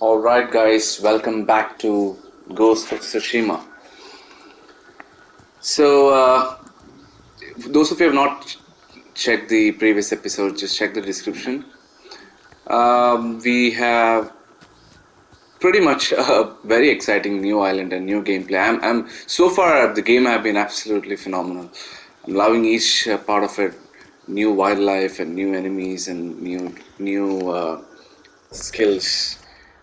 Alright guys, welcome back to Ghost of Tsushima. So, those of you who have not checked the previous episode, just check the description. We have pretty much a very exciting new island and new gameplay. I'm so far the game have been absolutely phenomenal. I'm loving each part of it. New wildlife and new enemies and new skills.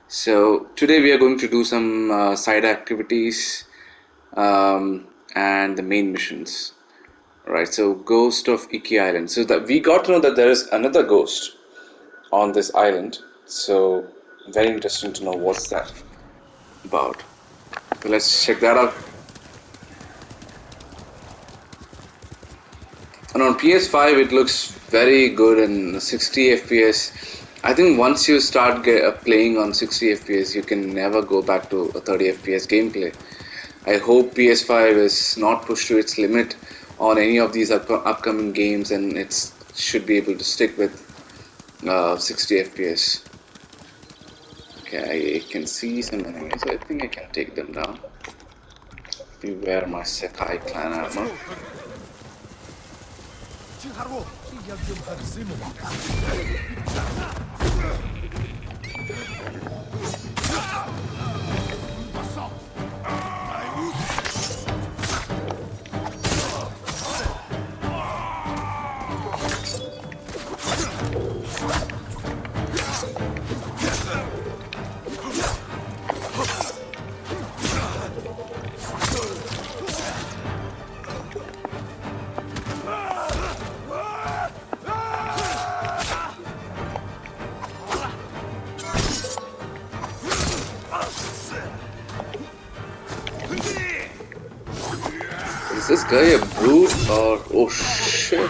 So today we are going to do some side activities and the main missions. Right. So Ghost of Iki Island. So that we got to know that there is another ghost on this island. So very interesting to know what's that about. So let's check that out. And on PS5 it looks very good in 60 FPS. I think once you start playing on 60 FPS you can never go back to a 30 FPS gameplay. I hope PS5 is not pushed to its limit on any of these upcoming games and it should be able to stick with 60 FPS. Okay, I can see some enemies. I think I can take them down. Beware my Sakai clan armor. Is this guy a brute or... oh shit.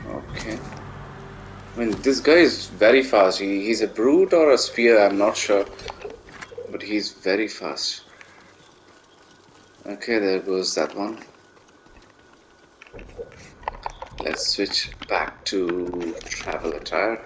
Okay. I mean, this guy is very fast. He's a brute or a spear, I'm not sure. But he's very fast. Okay, there goes that one. Let's switch back to travel attire.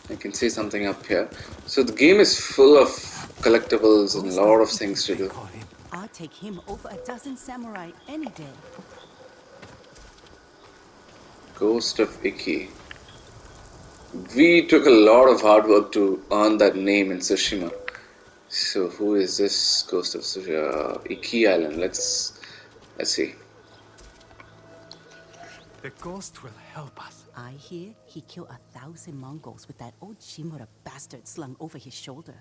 I can see something up here. So the game is full of collectibles and a lot of things to do. I'll take him over a dozen samurai any day. Ghost of Iki. We took a lot of hard work to earn that name in Tsushima. So who is this Ghost of Tsushima? Iki Island. Let's see. The ghost will help us. I hear he killed 1,000 Mongols with that old Shimura bastard slung over his shoulder.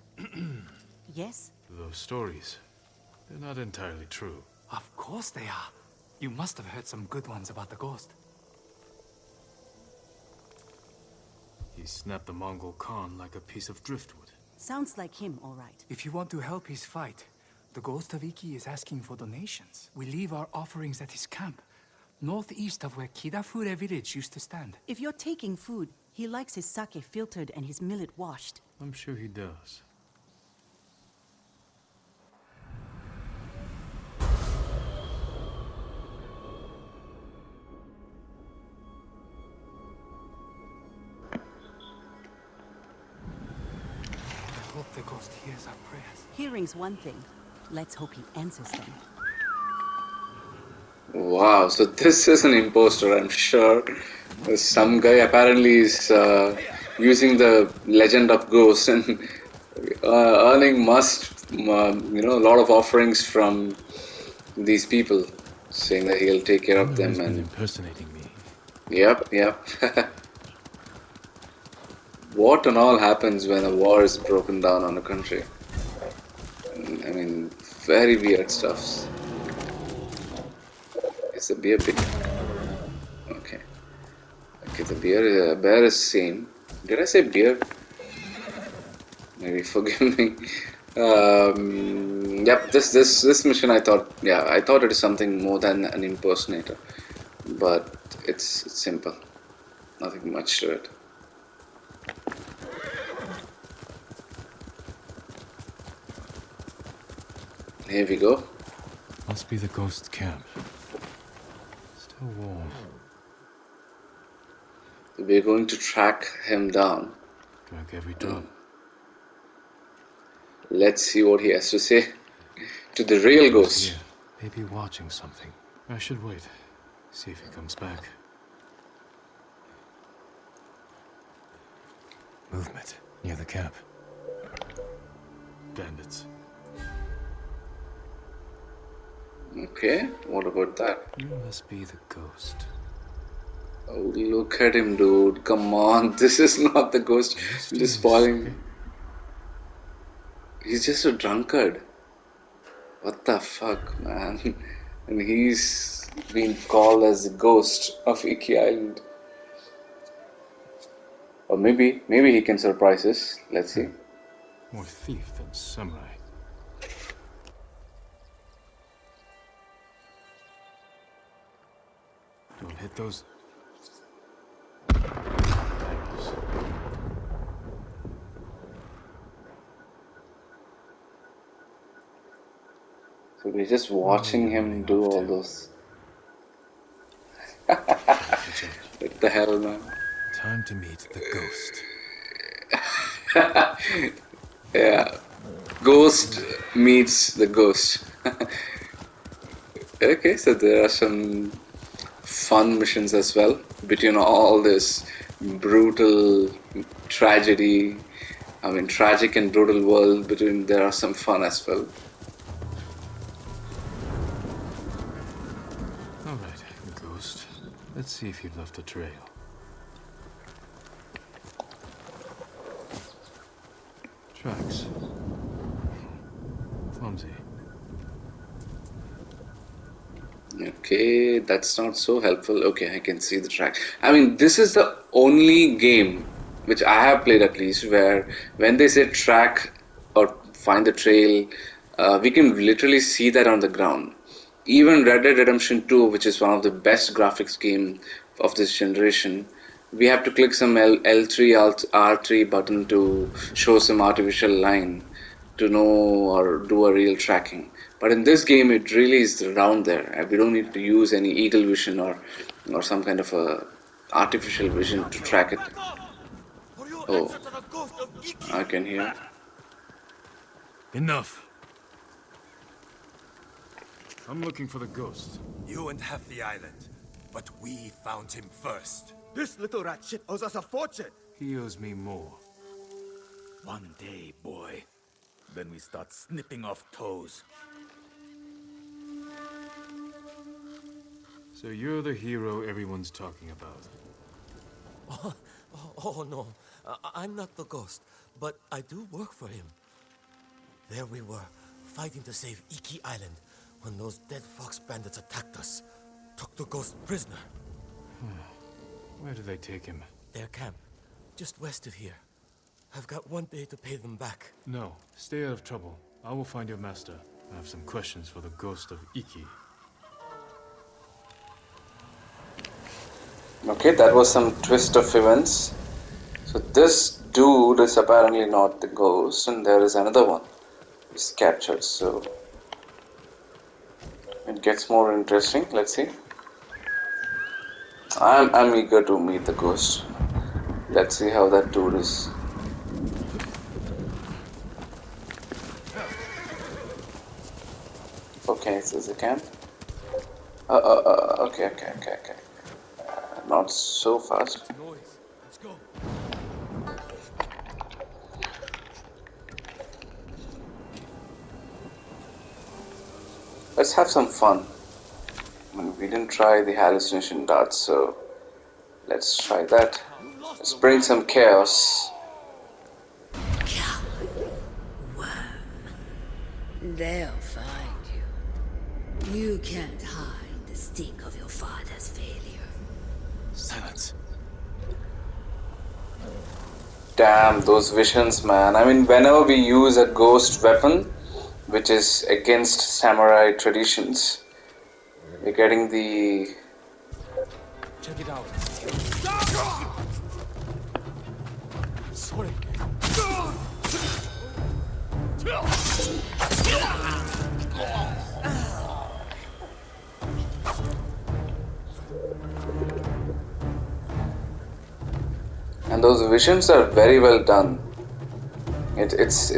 Yes? Those stories, they're not entirely true. Of course they are. You must have heard some good ones about the ghost. He snapped the Mongol Khan like a piece of driftwood. Sounds like him, all right. If you want to help his fight, the ghost of Iki is asking for donations. We leave our offerings at his camp, northeast of where Kidafure village used to stand. If you're taking food, he likes his sake filtered and his millet washed. I'm sure he does. I hope the ghost hears our prayers. Hearing's one thing. Let's hope he answers them. Wow, so this is an imposter, I'm sure. Some guy apparently is using the legend of ghosts and earning a lot of offerings from these people, saying that he'll take care of them. He's been And impersonating me. yep. What and all happens when a war is broken down on a country? I mean, very weird stuff. Is the beer big? Okay. Okay, the bear is same. Did I say beer? Maybe forgive me. Yep, this mission I thought it is something more than an impersonator. but it's simple. Nothing much to it. Here we go. Must be the ghost camp. Still warm. We're going to track him down. Drag every drop. Let's see what he has to say to the real ghost. Here, maybe watching something. I should wait. See if he comes back. Movement near the camp. Bandits. Okay, what about that? You must be the ghost. Oh, look at him, dude. Come on, this is not the ghost. I'm just spoiling. He's just a drunkard. What the fuck, man? And he's been called as the ghost of Iki Island. Or maybe he can surprise us. Let's see. More thief than samurai. Don't hit those arrows. So we're just watching him do all those. What the hell, man? Time to meet the ghost. Yeah. Ghost meets the ghost. Okay, so there are some fun missions as well. Between all this brutal tragedy, tragic and brutal world, there are some fun as well. Alright, ghost. Let's see if you've left a trail. Tracks. Clumsy. Okay, that's not so helpful. Okay, I can see the track. This is the only game which I have played at least where when they say track or find the trail, we can literally see that on the ground. Even Red Dead Redemption 2, which is one of the best graphics game of this generation, we have to click some L3, R3 button to show some artificial line to know or do a real tracking. But in this game, it really is around there. We don't need to use any eagle vision or some kind of a artificial vision to track it. Oh, I can hear. Enough. I'm looking for the ghost. You and half the island, but we found him first. This little rat shit owes us a fortune. He owes me more. One day, boy. Then we start snipping off toes. So you're the hero everyone's talking about. Oh no, I'm not the ghost, but I do work for him. There we were, fighting to save Iki Island, when those dead fox bandits attacked us. Took the ghost prisoner. Where do they take him? Their camp, just west of here. I've got one day to pay them back. No, stay out of trouble. I will find your master. I have some questions for the ghost of Iki. Okay, that was some twist of events. So this dude is apparently not the ghost, and there is another one. He's captured, so it gets more interesting. Let's see. I'm eager to meet the ghost. Let's see how that dude is. Okay, this is a camp. Okay. Not so fast. Noise. Let's go. Let's have some fun. We didn't try the hallucination darts, so let's try that. Let's bring some chaos. Coward, worm. They'll find you. You can't hide the stink of your father's failure. Silence. Damn, those visions, man. Whenever we use a ghost weapon, which is against samurai traditions, we're getting the Check it out. Sorry. And those visions are very well done. It's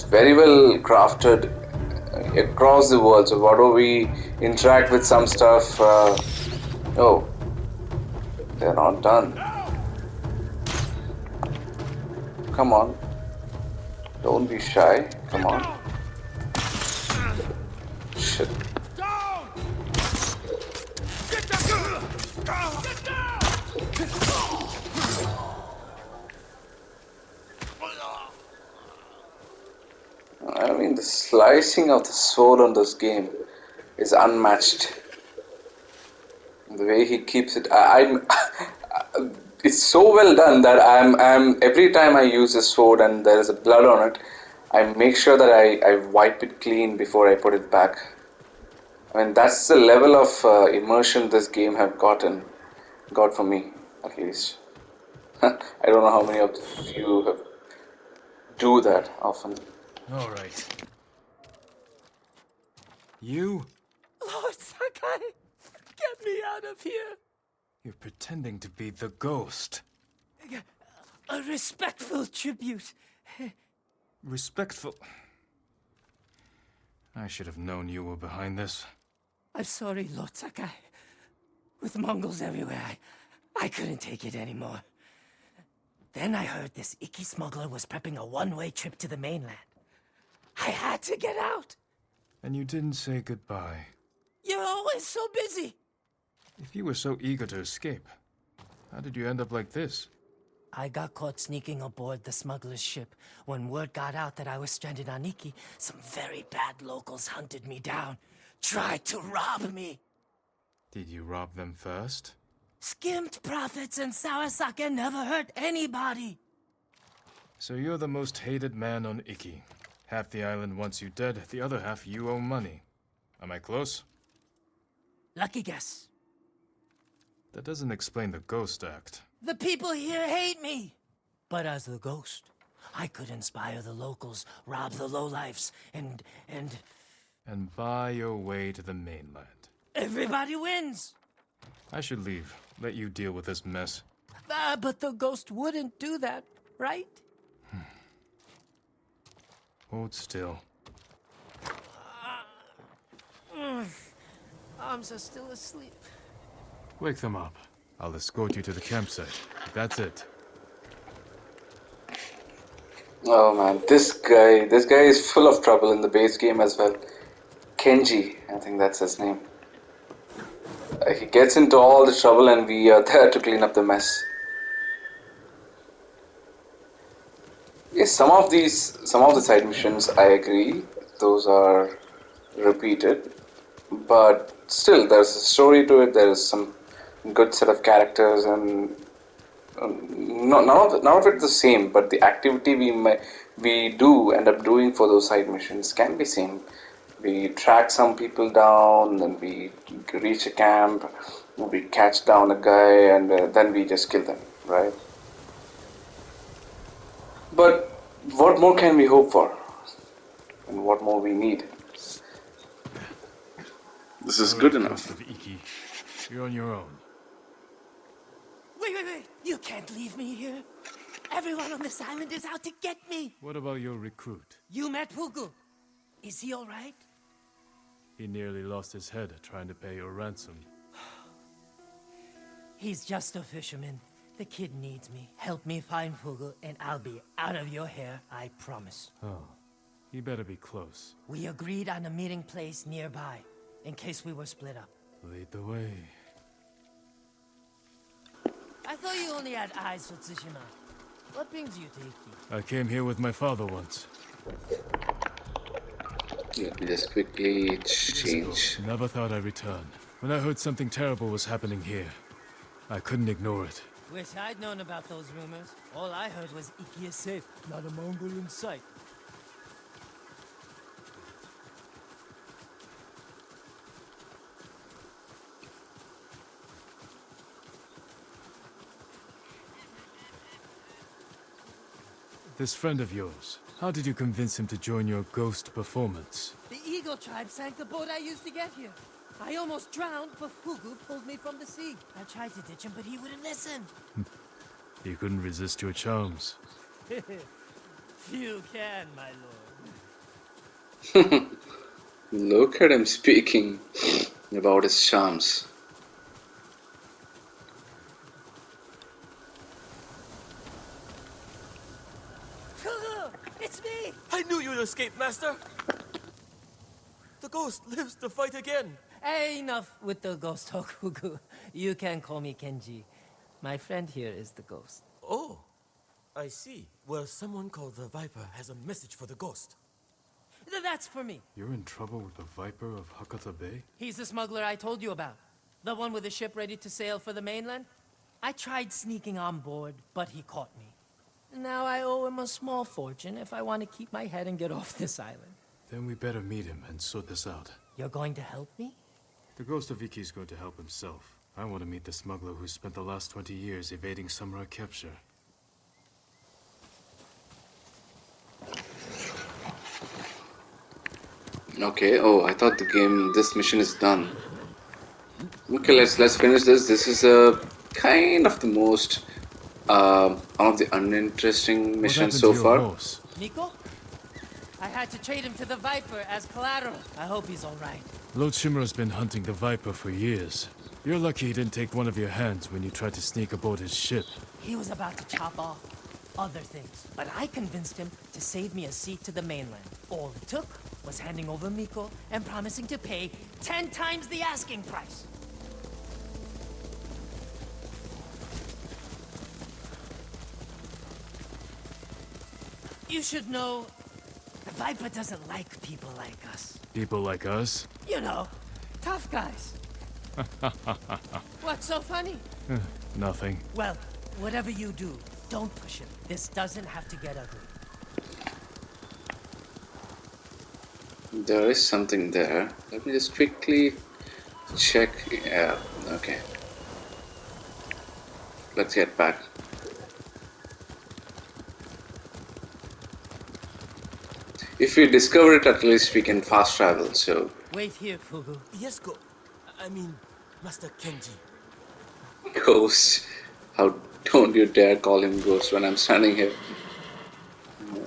very well crafted across the world. So whatever we interact with some stuff, oh, they're not done. Come on, don't be shy. Come on. Shit. I mean, the slicing of the sword on this game is unmatched. The way he keeps it, it's so well done that I'm every time I use a sword and there is a blood on it, I make sure that I wipe it clean before I put it back. I mean, that's the level of immersion this game got for me, at least. I don't know how many of you do that often. All right. You? Lord Sakai, get me out of here. You're pretending to be the ghost. A respectful tribute. Respectful. I should have known you were behind this. I'm sorry, Lord Sakai. With Mongols everywhere, I couldn't take it anymore. Then I heard this Iki smuggler was prepping a one-way trip to the mainland. I had to get out. And you didn't say goodbye. You're always so busy. If you were so eager to escape, how did you end up like this? I got caught sneaking aboard the smuggler's ship. When word got out that I was stranded on Iki, some very bad locals hunted me down, tried to rob me. Did you rob them first? Skimmed profits and Sawasaka never hurt anybody. So you're the most hated man on Iki. Half the island wants you dead, the other half you owe money. Am I close? Lucky guess. That doesn't explain the ghost act. The people here hate me. But as the ghost, I could inspire the locals, rob the lowlifes, and... And buy your way to the mainland. everybody wins. I should leave. Let you deal with this mess. But the ghost wouldn't do that, right? Hold still. Arms are still asleep. Wake them up. I'll escort you to the campsite. That's it. Oh man, this guy is full of trouble in the base game as well. Kenji, I think that's his name. He gets into all the trouble and we are there to clean up the mess. Yes, some of the side missions I agree, those are repeated, but still there's a story to it, there's some good set of characters and none of it the same, but the activity we do end up doing for those side missions can be same. We track some people down, and we reach a camp, we catch down a guy, and then we just kill them, right? But what more can we hope for? And what more we need? This is good enough. Of Iki. You're on your own. Wait. You can't leave me here. Everyone on this island is out to get me. What about your recruit? You met Pugu. Is he all right? He nearly lost his head trying to pay your ransom. He's just a fisherman. The kid needs me. Help me find Pugu, and I'll be out of your hair, I promise. Oh, he better be close. We agreed on a meeting place nearby, in case we were split up. Lead the way. I thought you only had eyes for Tsushima. What brings you to Iki? I came here with my father once. Let me just quickly change. Never thought I'd return. When I heard something terrible was happening here, I couldn't ignore it. Wish I'd known about those rumors. All I heard was Iki is safe, not a Mongol in sight. This friend of yours, how did you convince him to join your ghost performance? The Eagle tribe sank the boat I used to get here. I almost drowned, but Fugu pulled me from the sea. I tried to ditch him, but he wouldn't listen. He couldn't resist your charms. Few can, my lord. Look at him speaking about his charms. Fugu! It's me! I knew you'd escape, Master! The ghost lives to fight again! Enough with the ghost talk, Fugu. You can call me Kenji. My friend here is the ghost. Oh, I see. Well, someone called the Viper has a message for the ghost. That's for me. You're in trouble with the Viper of Hakata Bay? He's the smuggler I told you about. The one with the ship ready to sail for the mainland. I tried sneaking on board, but he caught me. Now I owe him a small fortune if I want to keep my head and get off this island. Then we better meet him and sort this out. You're going to help me? The ghost of Iki is going to help himself. I want to meet the smuggler who spent the last 20 years evading samurai capture. Okay, oh, I thought this mission is done. Okay, let's finish this. This is kind of the most, one of the uninteresting missions so far. Horse? Nico? I had to trade him to the Viper as collateral. I hope he's all right. Lord Shimura's been hunting the Viper for years. You're lucky he didn't take one of your hands when you tried to sneak aboard his ship. He was about to chop off other things, but I convinced him to save me a seat to the mainland. All it took was handing over Miko and promising to pay 10 times the asking price. You should know, the Viper doesn't like people like us. People like us? You know, tough guys. What's so funny? Nothing. Well, whatever you do, don't push him. This doesn't have to get ugly. There is something there. Let me just quickly check. Yeah, okay. Let's get back. If we discover it, at least we can fast travel, so... Wait here, Fugu. Yes, I mean, Master Kenji. Ghost. How don't you dare call him Ghost when I'm standing here.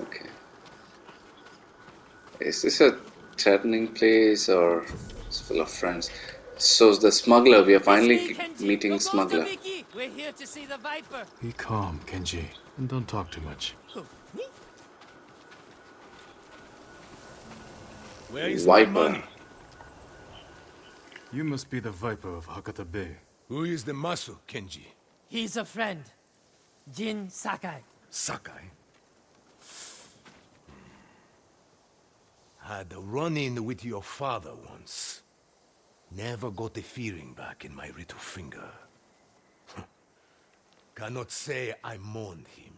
Okay. Is this a threatening place or it's full of friends? So the smuggler, we are finally meeting the smuggler. We're here to see the Viper. Be calm, Kenji, and don't talk too much. Who, me? Where is Viper. my money? You must be the Viper of Hakata Bay. Who is the muscle, Kenji? He's a friend. Jin Sakai. Sakai. Had a run-in with your father once. Never got the feeling back in my little finger. Cannot say I mourned him.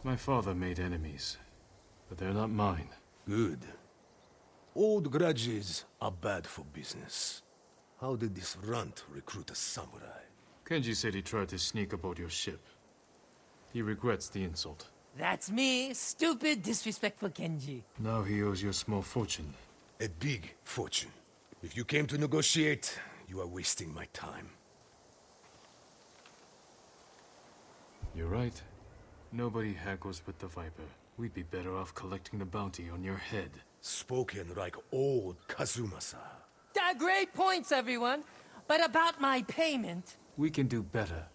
My father made enemies, but they're not mine. Good. Old grudges are bad for business. How did this runt recruit a samurai? Kenji said he tried to sneak aboard your ship. He regrets the insult. That's me, stupid, disrespectful Kenji. Now he owes you a small fortune. A big fortune. If you came to negotiate, you are wasting my time. You're right. Nobody haggles with the Viper. We'd be better off collecting the bounty on your head. Spoken like old Kazumasa. Great points, everyone. But about my payment... We can do better.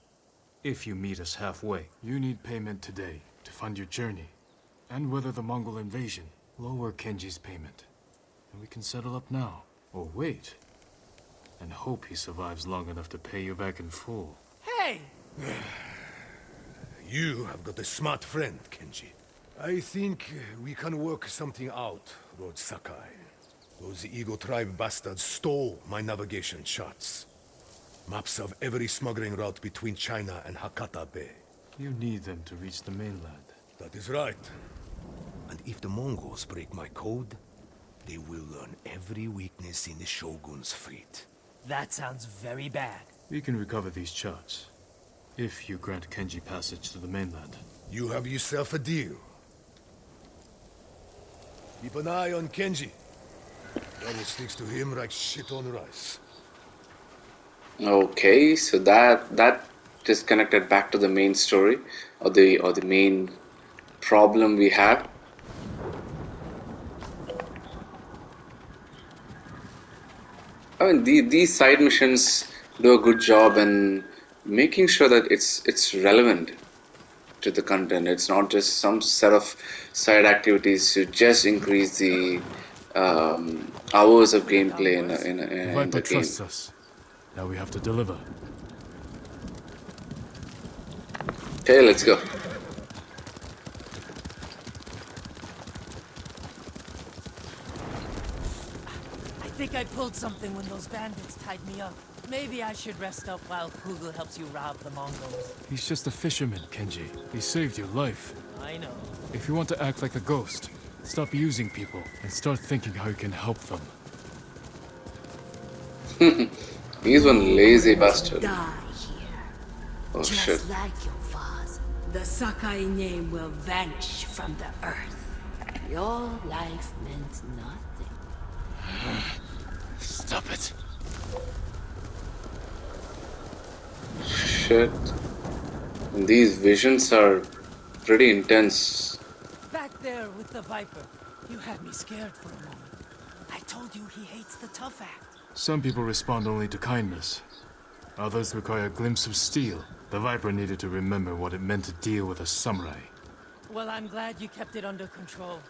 If you meet us halfway. You need payment today to fund your journey. And weather the Mongol invasion. Lower Kenji's payment. And we can settle up now. Or wait. And hope he survives long enough to pay you back in full. Hey! You have got a smart friend, Kenji. I think we can work something out, Lord Sakai. Those Eagle tribe bastards stole my navigation charts. Maps of every smuggling route between China and Hakata Bay. You need them to reach the mainland. That is right. And if the Mongols break my code, they will learn every weakness in the Shogun's fleet. That sounds very bad. We can recover these charts. If you grant Kenji passage to the mainland. You have yourself a deal. Keep an eye on Kenji. Trouble sticks to him like shit on rice. Okay, so that just connected back to the main story, or the main problem we have. I mean, these side missions do a good job in making sure that it's relevant to the content. It's not just some set of side activities to just increase the hours of gameplay in Viper the game. trusts us. Now we have to deliver. Okay, let's go. I think I pulled something when those bandits tied me up. Maybe I should rest up while Kugel helps you rob the Mongols. He's just a fisherman, Kenji. He saved your life. I know. If you want to act like a ghost, stop using people and start thinking how you can help them. He's one lazy bastard. Die here. Oh Just shit. like your father. The Sakai name will vanish from the earth. Your life meant nothing. Stop it. Shit. And these visions are pretty intense. Back there with the Viper. You had me scared for a moment. I told you he hates the tough act. Some people respond only to kindness. Others require a glimpse of steel. The Viper needed to remember what it meant to deal with a samurai. Well, I'm glad you kept it under control.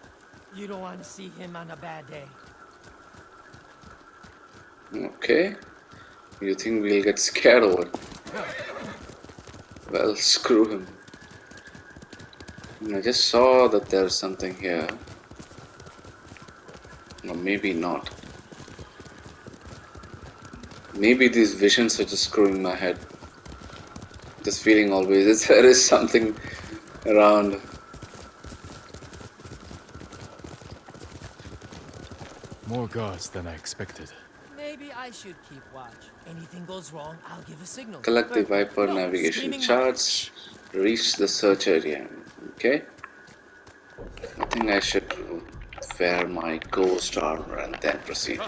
You don't want to see him on a bad day. Okay. You think we'll get scared or what? Well, screw him. I just saw that there's something here. Or maybe not. Maybe these visions are just screwing my head. This feeling always is there is something around. More guards than I expected. Maybe I should keep watch. Anything goes wrong, I'll give a signal. Collect the But Viper no, navigation screaming charts. Reach the search area. Okay. I think I should wear my ghost armor and then proceed.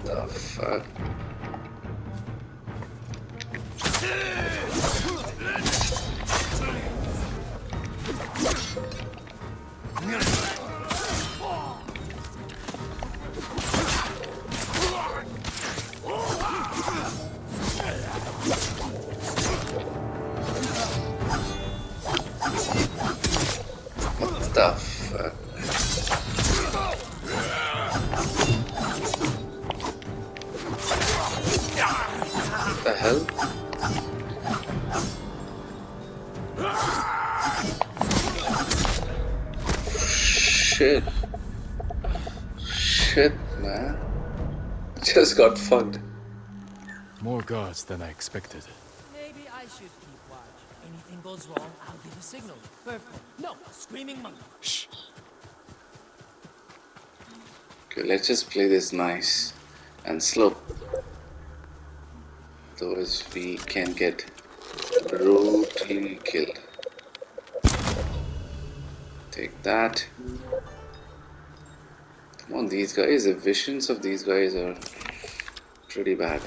The fuck? What the fuck? What the hell? Shit. Shit, man. Just got fucked. More guards than I expected. Maybe I should keep watch. Anything goes wrong, I'll give a signal. Purple. No, screaming monkey. Shh. Okay, let's just play this nice and slow. Otherwise we can get brutally killed. Take that. Come on, these guys, the visions of these guys are pretty bad.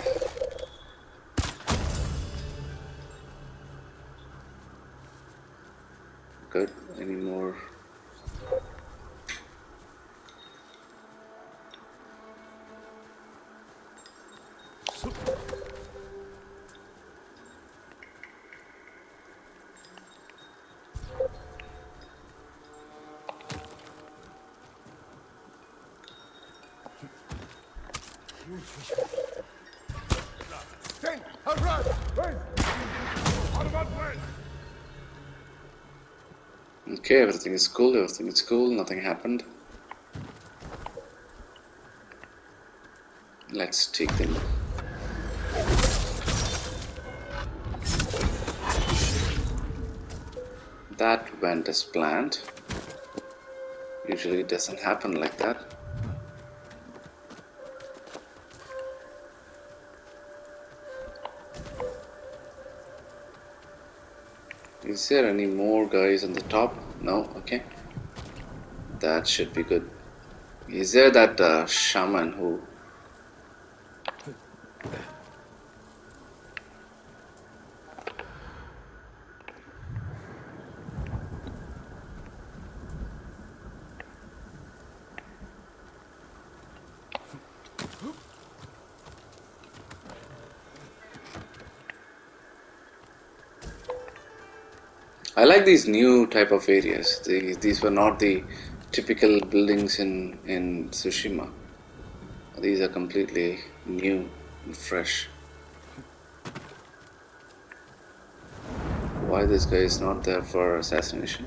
Good. Any more? Okay, everything is cool, nothing happened. Let's take them. That went as planned. Usually it doesn't happen like that. Is there any more guys on the top? No? Okay. That should be good. Is there that shaman who... I like these new type of areas. These were not the typical buildings in Tsushima. These are completely new and fresh. Why this guy is not there for assassination?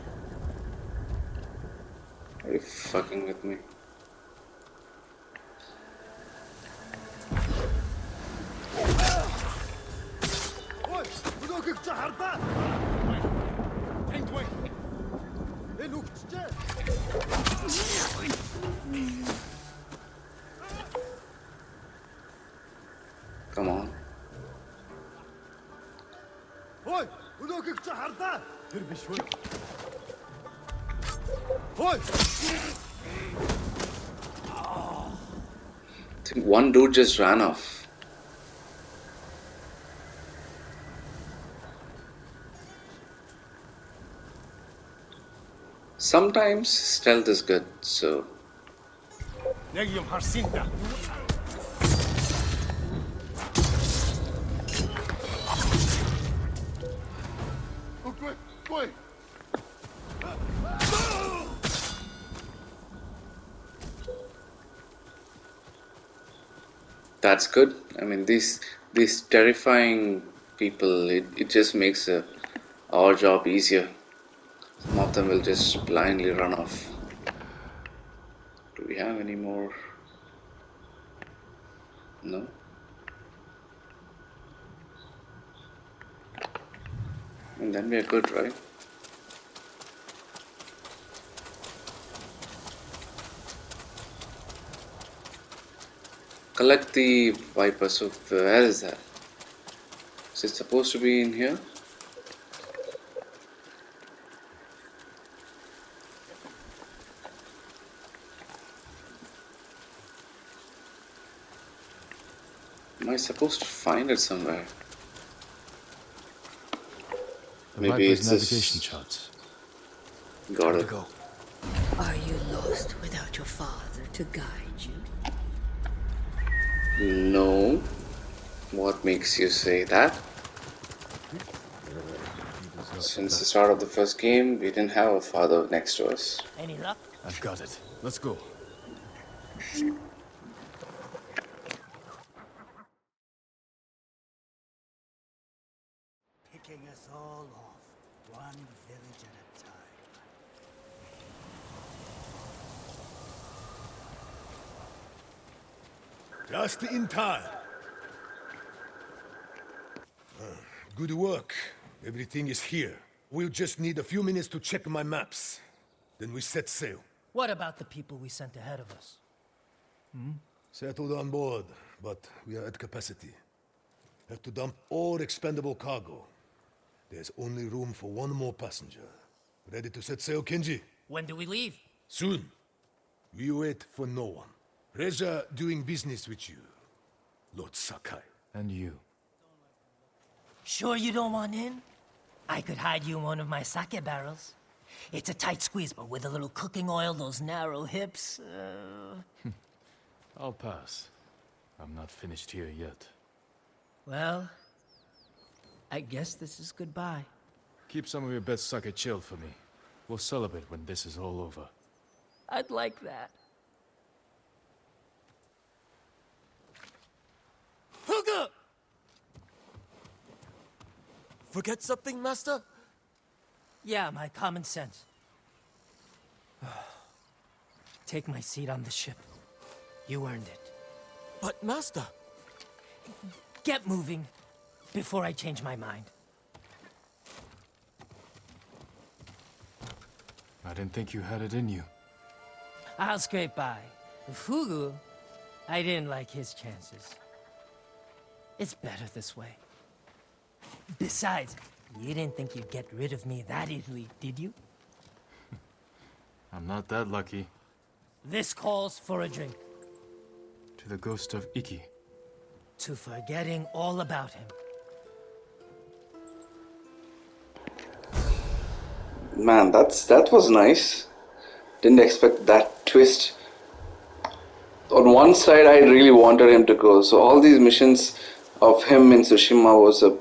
Are you fucking with me? Come on. I think one dude just ran off. Sometimes stealth is good, so... That's good. I mean, these terrifying people, it just makes our job easier. Some of them will just blindly run off. Do we have any more? No? And then we are good, right? Collect the viper. So where is that? Is it supposed to be in here? Am I supposed to find it somewhere? Maybe it's navigation this. charts. Got it. Go. Are you lost without your father to guide you? No. What makes you say that? Since the start of the first game, we didn't have a father next to us. Any luck? I've got it. Let's go. Picking us all off, one village at a time. Just in time. Good work. Everything is here. We'll just need a few minutes to check my maps. Then we set sail. What about the people we sent ahead of us? Settled on board, but we are at capacity. Have to dump all expendable cargo. There's only room for one more passenger. Ready to set sail, Kenji? When do we leave? Soon. We wait for no one. Pleasure doing business with you, Lord Sakai. And you. Sure you don't want in? I could hide you in one of my sake barrels. It's a tight squeeze, but with a little cooking oil, those narrow hips... I'll pass. I'm not finished here yet. Well, I guess this is goodbye. Keep some of your best sake chilled for me. We'll celebrate when this is all over. I'd like that. Forget something, Master? Yeah, my common sense. Take my seat on the ship. You earned it. But, Master... Get moving before I change my mind. I didn't think you had it in you. I'll scrape by. Fugu, I didn't like his chances. It's better this way. Besides, you didn't think you'd get rid of me that easily, did you? I'm not that lucky. This calls for a drink. To the ghost of Iki. To forgetting all about him. Man, that was nice. Didn't expect that twist. On one side, I really wanted him to go. So all these missions of him in Tsushima was a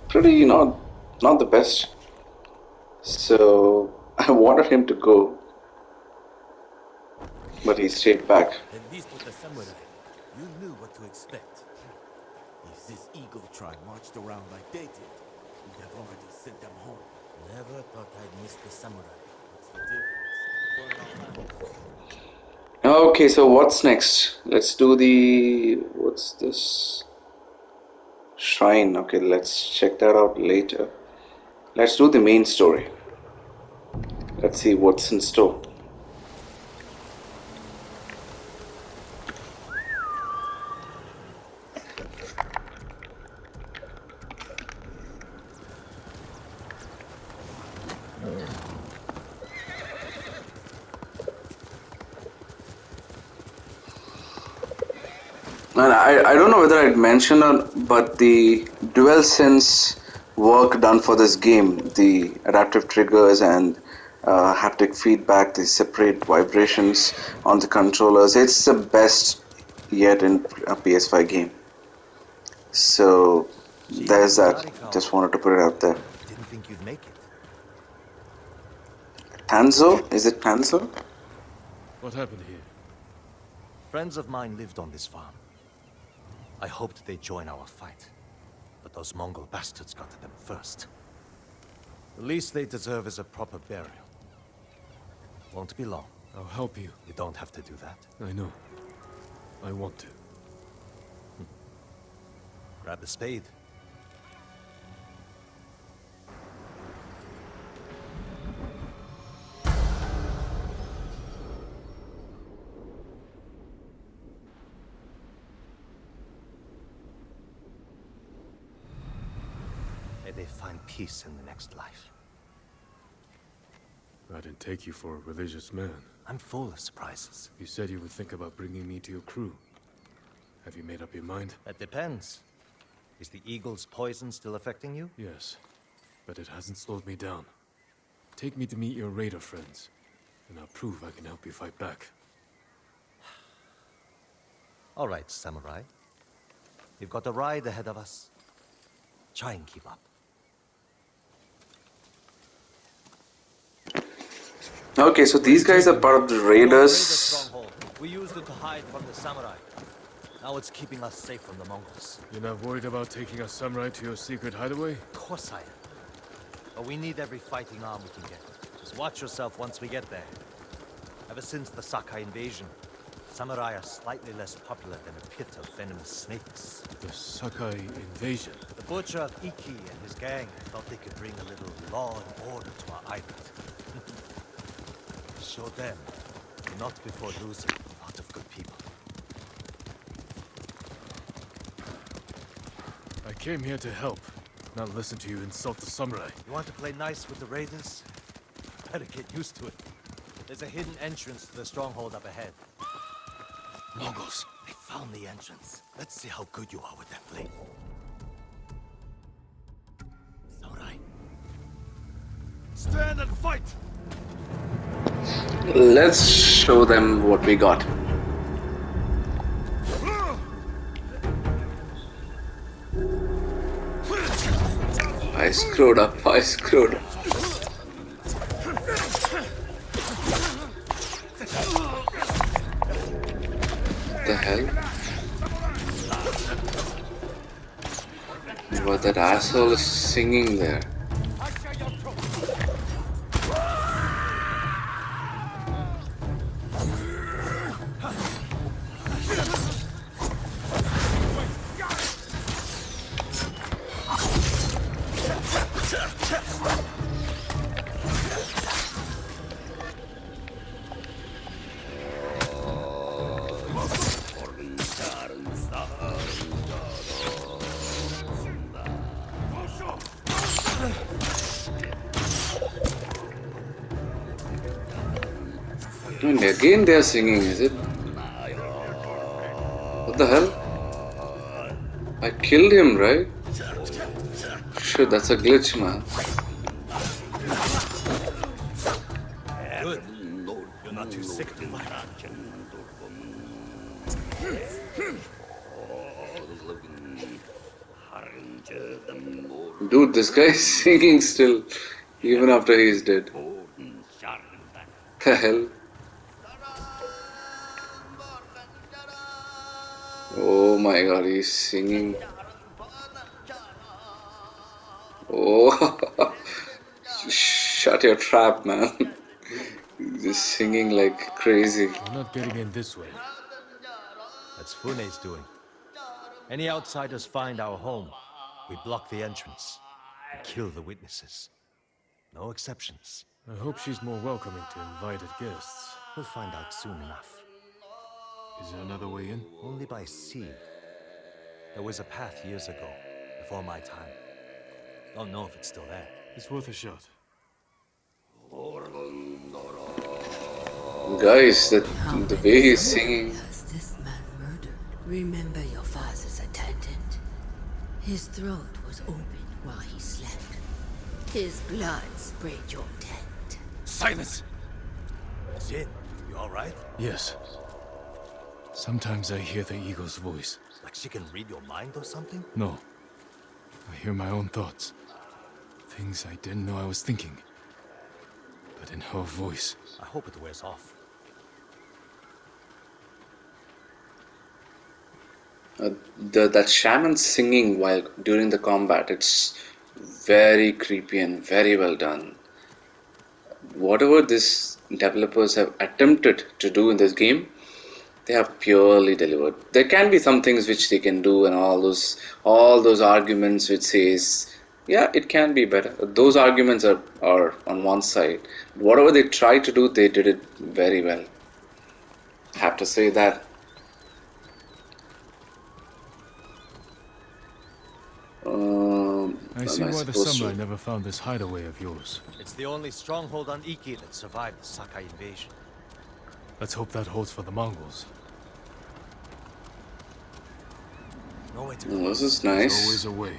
pretty not the best. So I wanted him to go, but he stayed back. At least with the samurai, you knew what to expect. If this eagle tribe marched around like they did, we'd have already sent them home. Never thought I'd miss the samurai. What's the difference? Okay, so what's next? Let's do the... what's this? Shrine. Okay, let's check that out later. Let's do the main story. Let's see what's in store. And I don't know whether I'd mentioned or, but the DualSense work done for this game, the adaptive triggers and haptic feedback, the separate vibrations on the controllers, it's the best yet in a PS5 game. So there's that. Just wanted to put it out there. Didn't think you'd make it. Tenzo? Is it Tenzo? What happened here? Friends of mine lived on this farm. I hoped they'd join our fight, but those Mongol bastards got to them first. The least they deserve is a proper burial. Won't be long. I'll help you. You don't have to do that. I know. I want to. Grab the spade. May they find peace in the next life. I didn't take you for a religious man. I'm full of surprises. You said you would think about bringing me to your crew. Have you made up your mind? That depends. Is the eagle's poison still affecting you? Yes, but it hasn't slowed me down. Take me to meet your raider friends, and I'll prove I can help you fight back. All right, samurai. We've got a ride ahead of us. Try and keep up. Okay, so these guys are part of the raiders. Stronghold. We used it to hide from the samurai. Now it's keeping us safe from the Mongols. You're not worried about taking a samurai to your secret hideaway? Of course I am. But we need every fighting arm we can get. Just watch yourself once we get there. Ever since the Sakai invasion, samurai are slightly less popular than a pit of venomous snakes. The Sakai invasion? The butcher of Iki and his gang thought they could bring a little law and order to our island. Show them, not before losing a lot of good people. I came here to help, not listen to you insult the samurai. You want to play nice with the raiders? Better get used to it. There's a hidden entrance to the stronghold up ahead. Mongols! They found the entrance. Let's see how good you are with that blade. Samurai. Stand and fight! Let's show them what we got. I screwed up. What the hell? But that asshole is singing there. And again they are singing, is it? What the hell? I killed him, right? Shit, that's a glitch, man. Good. You're not too sick to fight. Dude, this guy is singing still, even after he's dead. The hell? Oh my god, he's singing. Oh, shut your trap, man. He's just singing like crazy. We're not getting in this way. That's Fune's doing. Any outsiders find our home, we block the entrance and kill the witnesses. No exceptions. I hope she's more welcoming to invited guests. We'll find out soon enough. Is there another way in? Only by sea. There was a path years ago, before my time. Don't know if it's still there. It's worth a shot. Guys, the way he's singing. Has this man murdered? Remember your father's attendant. His throat was open while he slept. His blood sprayed your tent. Silence! Jin, you alright? Yes. Sometimes I hear the eagle's voice. Like she can read your mind or something? No. I hear my own thoughts. Things I didn't know I was thinking. But in her voice. I hope it wears off. That shaman singing while during the combat, it's very creepy and very well done. Whatever these developers have attempted to do in this game, they have purely delivered. There can be some things which they can do, and all those arguments which says, yeah, it can be better. Those arguments are on one side. Whatever they tried to do, they did it very well. Have to say that. I see why the samurai never found this hideaway of yours. It's the only stronghold on Iki that survived the Sakai invasion. Let's hope that holds for the Mongols. No way to This is There's nice. always a way.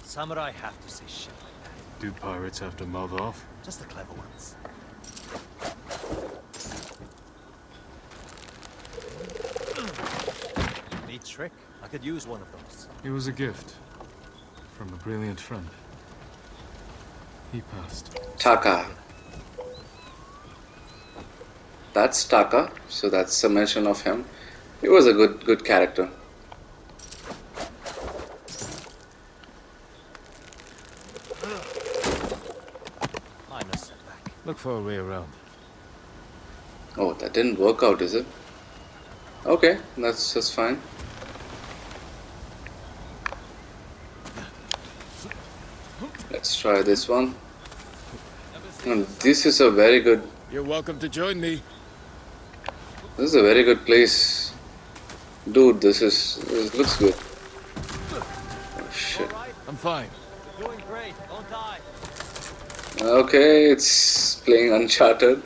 Samurai have to say shit like that. Do pirates have to mouth off? Just the clever ones. Neat trick. I could use one of those. It was a gift. From a brilliant friend. He passed. Taka. That's Taka, so that's a mention of him. He was a good character. Minor setback. Look for a way around. Oh, that didn't work out, is it? Okay, that's just fine. Let's try this one. And this is a very good. You're welcome to join me. This is a very good place, dude. This looks good. Oh shit. I'm fine. You're doing great. Don't die. Okay, it's playing Uncharted.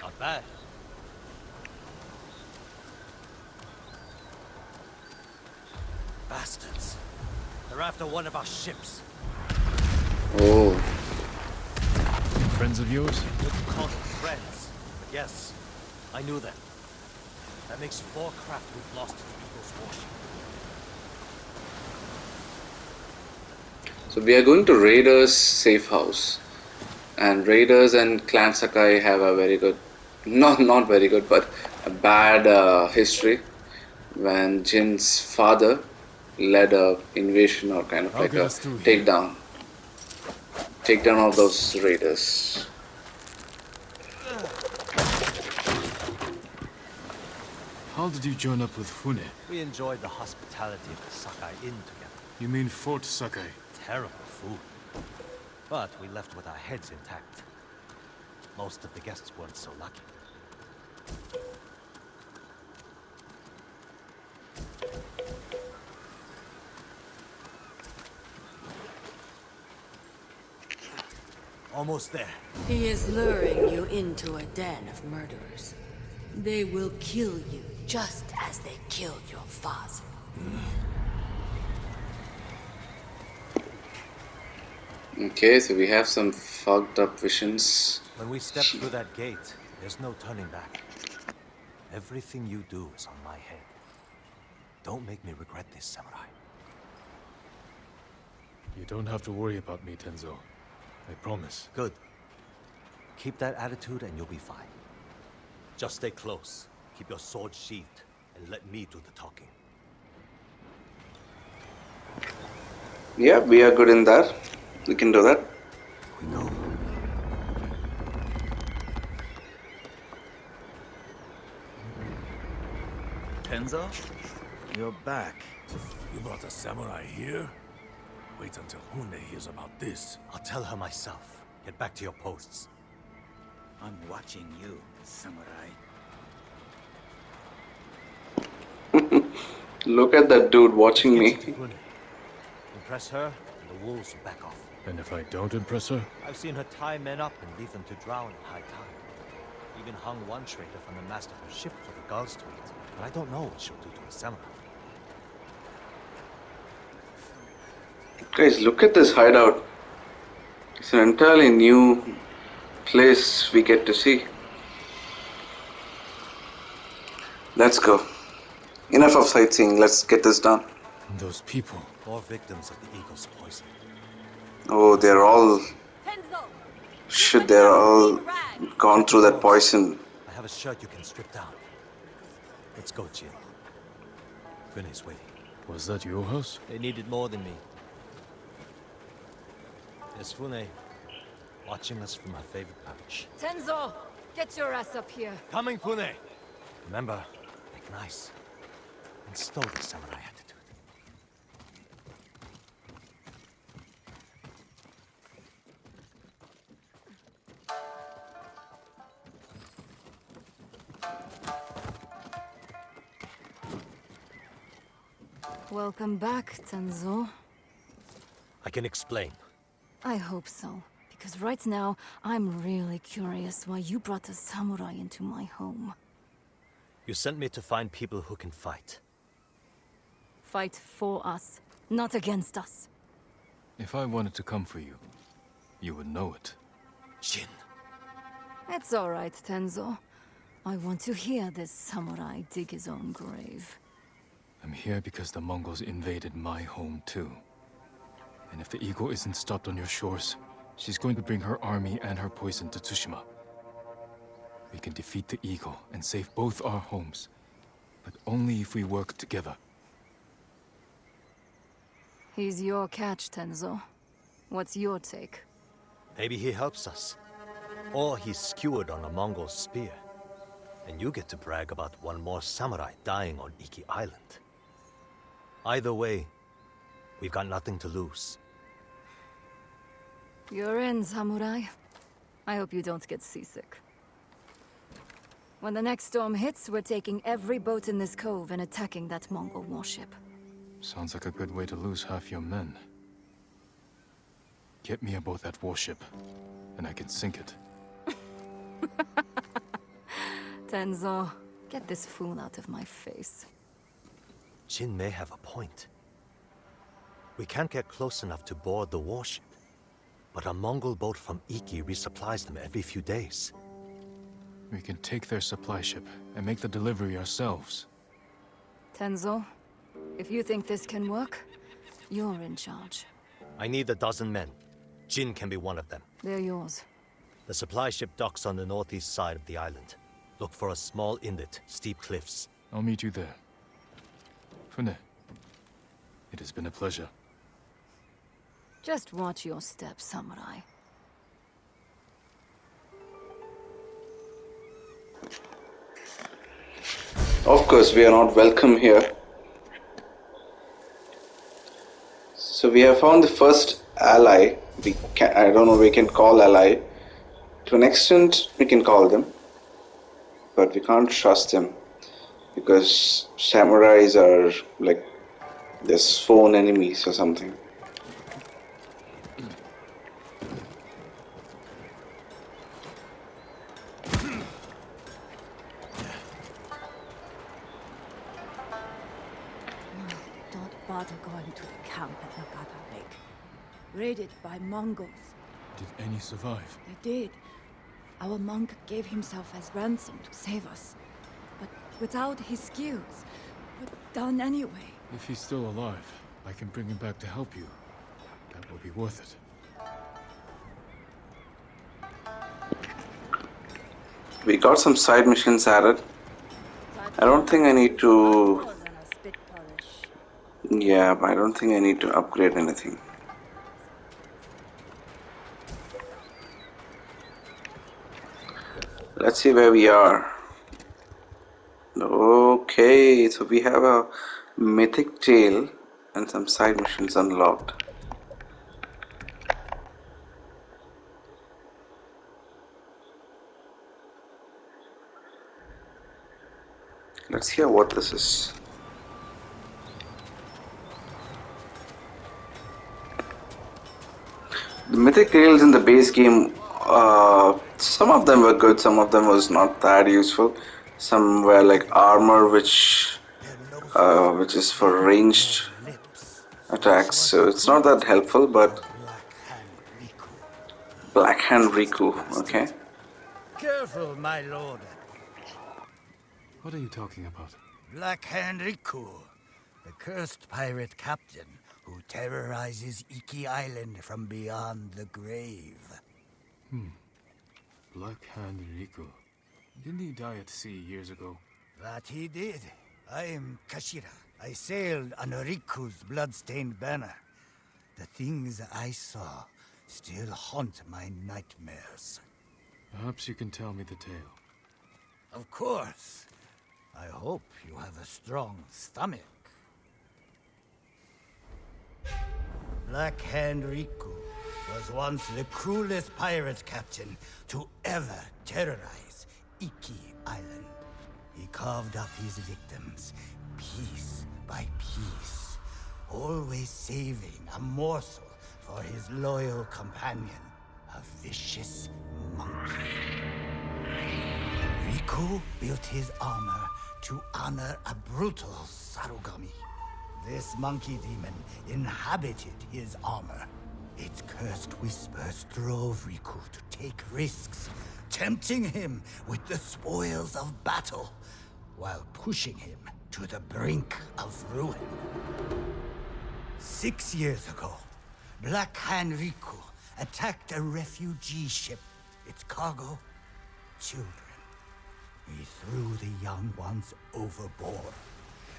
Not bad. Bastards. They're after one of our ships. Oh, Friends of yours? Wouldn't call them friends, but yes, I knew them. That makes 4 craft we've lost to the Eagle's warship. so we are going to Raiders' safe house, and Raiders and Clan Sakai have a very good not very good, but a bad history when Jin's father led a invasion or kind of I'll like get a us through here. take down all those raiders. How did you join up with Fune? We enjoyed the hospitality of the Sakai Inn together. You mean Fort Sakai? Terrible food. But we left with our heads intact. Most of the guests weren't so lucky. Almost there. He is luring you into a den of murderers. They will kill you just as they killed your father. Okay, so we have some fucked up visions. When we step through that gate, there's no turning back. Everything you do is on my head. Don't make me regret this, Samurai. You don't have to worry about me, Tenzo. I promise. Good. Keep that attitude and you'll be fine. Just stay close. Keep your sword sheathed, and let me do the talking. Yeah, we are good in that. We can do that. We go. Tenzo? You're back. You brought a samurai here? Wait until Hune hears about this. I'll tell her myself. Get back to your posts. I'm watching you, samurai. Look at that dude watching me. Impress her, and the wolves will back off. And if I don't impress her? I've seen her tie men up and leave them to drown at high tide. Even hung one trader from the mast of her ship for the guards to eat. But I don't know what she'll do to a samurai. Guys, look at this hideout. It's an entirely new place we get to see. Let's go. Enough of sightseeing, let's get this done. And those people. More victims of the eagle's poison. Oh, they're all... Shit, they're all gone through that poison. I have a shirt you can strip down. Let's go, Jin. Fune's waiting. Was that your house? They needed more than me. There's Fune, watching us from her favorite perch. Tenzo, get your ass up here. Coming, Fune! Remember, make nice. And stow the samurai attitude. Welcome back, Tenzo. I can explain. I hope so. Because right now, I'm really curious why you brought a samurai into my home. You sent me to find people who can fight. Fight for us, not against us. If I wanted to come for you, you would know it. Jin. It's all right, Tenzo. I want to hear this samurai dig his own grave. I'm here because the Mongols invaded my home too. And if the eagle isn't stopped on your shores, she's going to bring her army and her poison to Tsushima. We can defeat the eagle and save both our homes, but only if we work together. He's your catch, Tenzo. What's your take? Maybe he helps us. Or he's skewered on a Mongol spear. And you get to brag about one more samurai dying on Iki Island. Either way, we've got nothing to lose. You're in, samurai. I hope you don't get seasick. When the next storm hits, we're taking every boat in this cove and attacking that Mongol warship. Sounds like a good way to lose half your men. Get me aboard that warship, and I can sink it. Tenzo, get this fool out of my face. Jin may have a point. We can't get close enough to board the warship. But a Mongol boat from Iki resupplies them every few days. We can take their supply ship and make the delivery ourselves. Tenzo, if you think this can work, you're in charge. I need a dozen men. Jin can be one of them. They're yours. The supply ship docks on the northeast side of the island. Look for a small inlet, steep cliffs. I'll meet you there. Fune, it has been a pleasure. Just watch your step, samurai. Of course, we are not welcome here. So we have found the first ally. I don't know, we can call ally. To an extent, we can call them. But we can't trust them. Because samurais are like their sworn enemies or something. Don't bother going to the camp at Nagata Lake. Raided by Mongols. Did any survive? They did. Our monk gave himself as ransom to save us. But without his skills, but done anyway. If he's still alive, I can bring him back to help you. That will be worth it. We got some side missions added. I don't think I need to... Yeah, I don't think I need to upgrade anything. Let's see where we are. Okay, so we have a mythic tale and some side missions unlocked. Let's hear what this is. The mythic tales in the base game, some of them were good, some of them was not that useful. Some were like armor, which is for ranged attacks, so it's not that helpful. But Black Hand Riku, okay. Careful, my lord. What are you talking about? Black Hand Riku, the cursed pirate captain who terrorizes Iki Island from beyond the grave. Black Hand Riku. Didn't he die at sea years ago? That he did. I am Kashira. I sailed under Riku's bloodstained banner. The things I saw still haunt my nightmares. Perhaps you can tell me the tale. Of course. I hope you have a strong stomach. Black Hand Riku was once the cruelest pirate captain to ever terrorize Iki Island. He carved up his victims, piece by piece, always saving a morsel for his loyal companion, a vicious monkey. Riku built his armor to honor a brutal Sarugami. This monkey demon inhabited his armor. Its cursed whispers drove Riku to take risks, tempting him with the spoils of battle, while pushing him to the brink of ruin. 6 years ago, Black Hand Riku attacked a refugee ship. Its cargo, children. He threw the young ones overboard.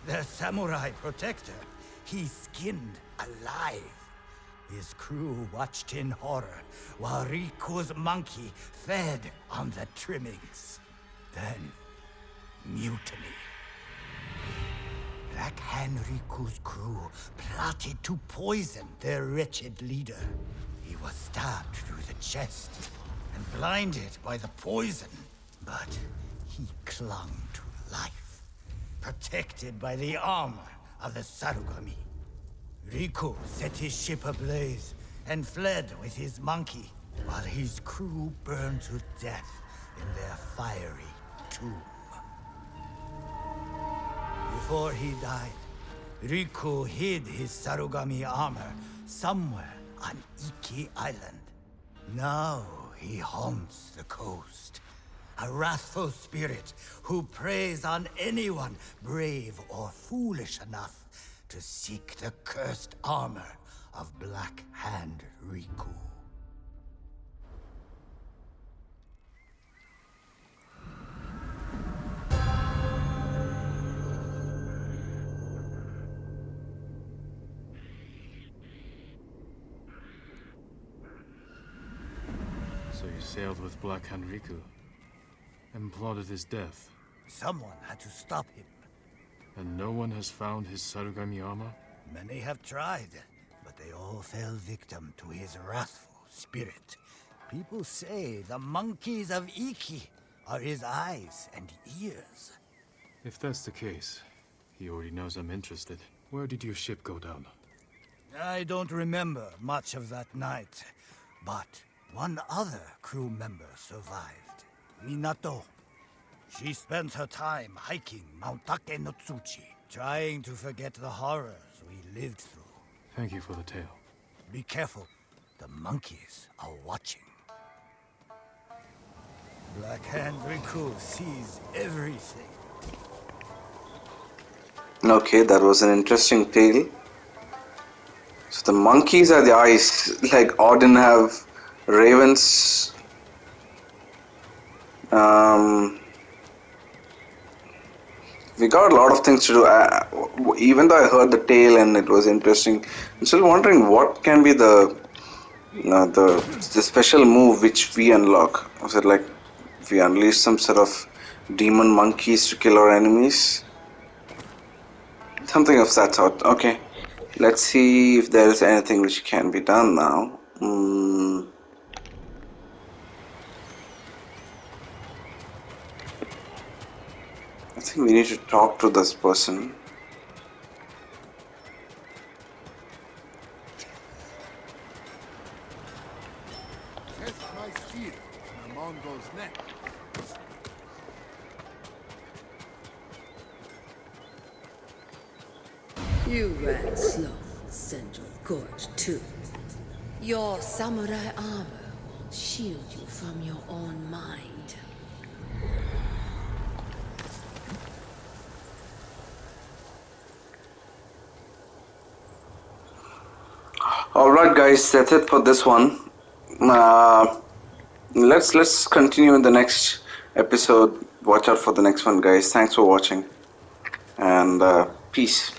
The samurai protector, he skinned alive. His crew watched in horror while Riku's monkey fed on the trimmings. Then, mutiny. Black Hand Riku's crew plotted to poison their wretched leader. He was stabbed through the chest and blinded by the poison, but he clung to life, protected by the armor of the Sarugami. Riku set his ship ablaze and fled with his monkey, while his crew burned to death in their fiery tomb. Before he died, Riku hid his Sarugami armor somewhere on Iki Island. Now he haunts the coast, a wrathful spirit who preys on anyone brave or foolish enough to seek the cursed armor of Black Hand Riku. sailed with Black Hand Riku and plotted his death. Someone had to stop him. And no one has found his Sarugami armor? Many have tried, but they all fell victim to his wrathful spirit. People say the monkeys of Iki are his eyes and ears. If that's the case, he already knows I'm interested. Where did your ship go down? I don't remember much of that night, but one other crew member survived. Minato. She spent her time hiking Mount Take no Tsuchi, trying to forget the horrors we lived through. Thank you for the tale. Be careful. The monkeys are watching. Black Hand Riku sees everything. Okay, that was an interesting tale. So the monkeys are the eyes, like Odin have ravens. We got a lot of things to do. Even though I heard the tale and it was interesting, I'm still wondering what can be the special move which we unlock. Was it like we unleash some sort of demon monkeys to kill our enemies? Something of that sort. Okay. Let's see if there is anything which can be done now. I think we need to talk to this person. Test my spear on a Mongol's neck. You ran slow, Central Court, too. Your samurai armor won't shield you from your own mind. Alright guys, that's it for this one. Let's continue in the next episode. Watch out for the next one guys. Thanks for watching and peace.